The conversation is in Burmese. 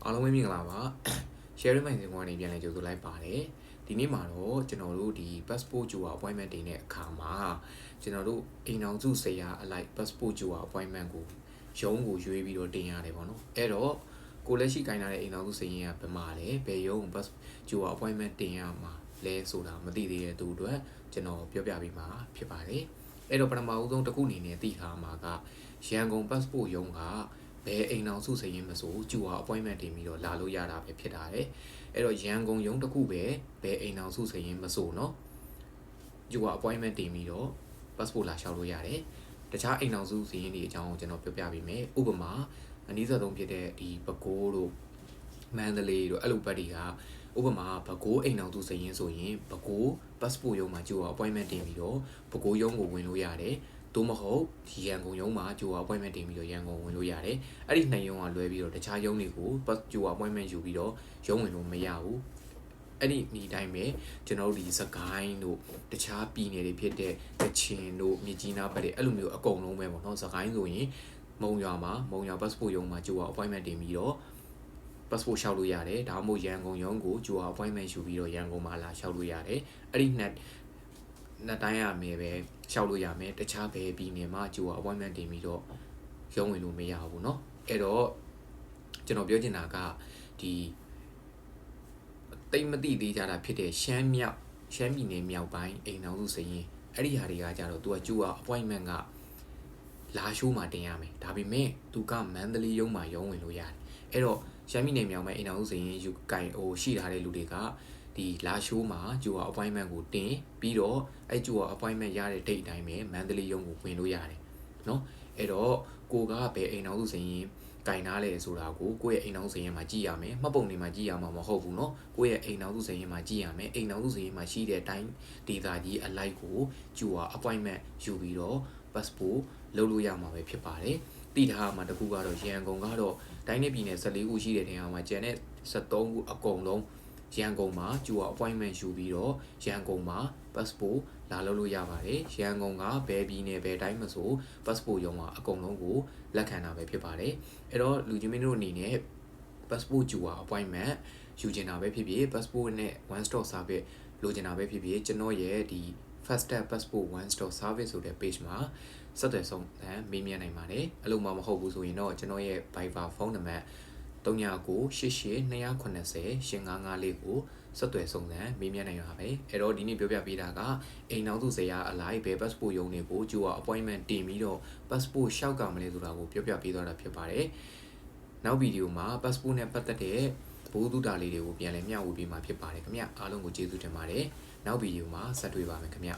အားလုံးပဲမင်္ဂလာပါ sharing မိုင်စင်ကွာနေပြန်လဲကြိုဆိုလိုက်ပါတယ်ဒီနေ့မှာတော့ကျွန်တော်တို့ဒီ passport ဂျူဝါ appointment တင်တဲ့အခါမှာကျွန်တော်တို့အိမ်အောင်စုဆရာအလိုက် passport ဂျူဝါ appointment ကိုရုံးကိုရွေးပြီးတော့တင်ရတယ်ပေါ့နော်အဲ့တော့ကိုလက်ရှိကင်လာတဲ့အိမ်အောင်စုစရင်ကဘယ်မှာလဲဘယ်ရုံး passport ဂျူဝါ appointment တင်ရမှာလဲဆိုတာမသိသေးတဲ့သူအတွက်ကျွန်တော်ပြောပြပေးမှာဖြစ်ပါတယ်အဲ့တော့ပထမဦးဆုံးတစ်ခုအနေနဲ့သိထားမှာကရန်ကုန် passport ရုံးကဘယ်အိမ်အောင်စုစရင်မဆိုဂျူဝါ appointment တင်ပြီးတော့လာလို့ရတာပဲဖြစ်တာတယ်အဲ့တော့ရန်ကုန်ရုံးတစ်ခုပဲဘယ်အိမ်အောင်စုစရင်မဆိုเนาะဂျူဝါ appointment တင်ပြီးတော့ passport လာလျှောက်လို့ရတယ်တခြားအိမ်အောင်စုစရင်တွေအကြောင်းကိုကျွန်တော်ပြောပြပေးမယ်ဥပမာအနည်းဆုံးဖြစ်တဲ့ဒီပဲခူးတို့မန္တလေးတို့အဲ့လိုဘက်တွေကဥပမာပဲခူးအိမ်အောင်စုစရင်ဆိုရင်ပဲခူး passport ရုံးမှာဂျူဝါ appointment တင်ပြီးတော့ပဲခူးရုံးကိုဝင်လို့ရတယ်တို့မဟုတ်ဒီရန်ကုန်ရုံးမှာဂျူဝါ appointment တင်ပြီးတော့ရန်ကုန်ဝင်လို့ရတယ်အဲ့ဒီနှစ်ရုံးကလွဲပြီးတော့တခြားရုံးတွေကိုဂျူဝါ appointment ယူပြီးတော့ရုံးဝင်လို့မရဘူးအဲ့ဒီဒီတိုင်းပဲကျွန်တော်တို့ဒီစကိုင်းတို့တခြားပြည်နယ်တွေဖြစ်တဲ့ကချင်တို့မြစ်ကြီးနားဘက်တွေအဲ့လိုမျိုးအကုန်လုံးပဲပေါ့နော်စကိုင်းဆိုရင်မုံရွာမှာမုံရွာ passport ရုံးမှာဂျူဝါ appointment တင်ပြီးတော့ passport လျှောက်လို့ရတယ်ဒါမှမဟုတ်ရန်ကုန်ရုံးကိုဂျူဝါ appointment ယူပြီးတော့ရန်ကုန်မှာလာလျှောက်လို့ရတယ်အဲ့ဒီနှစ်တိုင်းရမယ်ပဲလျှောက်လို့ရမယ်တခြားဘယ်ပြည်နယ်မှာဂျူဝါ appointment တင်ပြီးတော့ရုံးဝင်လို့မရဘူးเนาะအဲ့တော့ကျွန်တော်ပြောချင်တာကဒီတိတ်မတိသေးကြတာဖြစ်တဲ့ရှမ်းပြည်နယ်မြောက်ပိုင်းအိမ်တော်စုစရင်အဲ့ဒီဟာတွေကကြတော့ तू ကဂျူဝါ appointment ကလာရှိုးမှာတင်ရမယ်ဒါပေမဲ့ तू ကမန္တလေးရုံးမှာရုံးဝင်လို့ရတယ်အဲ့တော့ရှမ်းပြည်နယ်မြောက်ပိုင်းအိမ်တော်စုစရင်ယူကင်ရှိထားတဲ့လူတွေကဒီလာရှိုးမှာဂျူဝါ appointment ကိုတင်ပြီးတော့အဲ့ဂျူဝါ appointment ရတဲ့ date အတိုင်းပဲမန္တလေးရုံးကိုဝင်လို့ရတယ်เนาะအဲ့တော့ကိုကဘယ်အိမ်တော်စုစရင်ကင်ထားလဲဆိုတာကိုကိုယ့်ရဲ့အိမ်တော်စုစရင်မှာကြည့်ရမယ်မှတ်ပုံတွေမှာကြည့်ရမှာမဟုတ်ဘူးเนาะကိုယ့်ရဲ့အိမ်တော်စုစရင်မှာကြည့်ရမယ်အိမ်တော်စုစရင်မှာရှိတဲ့အတိုင်းဒေတာကြီးအလိုက်ကိုဂျူဝါ appointment ယူပြီးတော့ passport လုပ်လို့ရမှာပဲဖြစ်ပါတယ်တည်ထားမှာတခုကတော့ရန်ကုန်ကတော့တိုင်းနယ်ပြည်နယ်14ခုရှိတဲ့နေရာမှာကျန်တဲ့73ခုအကုန်လုံးရန်ကုန်မှာဂျူဝါ appointment ယူပြီးတော့ရန်ကုန်မှာ passport လာလုပ်လို့ရပါတယ်ရန်ကုန်ကဘယ်ပြည်နယ်ဘယ်တိုင်းမဆို passport ရုံးမှာအကုန်လုံးကိုလက်ခံတာပဲဖြစ်ပါတယ်အဲ့တော့လူချင်းမင်းတို့အနေနဲ့ passport ဂျူဝါ appointment ယူချင်တာပဲဖြစ်ဖြစ် passport နဲ့ one stop service လိုချင်တာပဲဖြစ်ဖြစ်ကျွန်တော်ရဲ့ဒီ fast tag passport one stop service ဆိုတဲ့ page မှာဆက်သွယ်ဆုံးမေးမြန်းနိုင်ပါတယ်အဲ့လိုမှမဟုတ်ဘူးဆိုရင်တော့ကျွန်တော်ရဲ့ Viber ဖုန်းနံပါတ်398889085554ကိုဆက်သွယ်ဆုံးမေးမြန်းနိုင်ပါပဲအဲ့တော့ဒီနေ့ပြောပြပေးတာကအိမ်နောက်စုဇရာအလိုက်ဘယ် passport ရုံးတွေကိုဂျူဝါ appointment တင်ပြီးတော့ passport ရှောက်ကမလဲဆိုတာကိုပြောပြပေးသွားတာဖြစ်ပါတယ်နောက်ဗီဒီယိုမှာ passport နဲ့ပတ်သက်တဲ့ဘိုးတုတာလေးတွေကိုပြန်လည်မျှဝေပေးမှာဖြစ်ပါတယ်ခင်ဗျအားလုံးကိုကျေးဇူးတင်ပါတယ်နောက်ဗီဒီယိုမှာဆက်တွေ့ပါမယ်ခင်ဗျ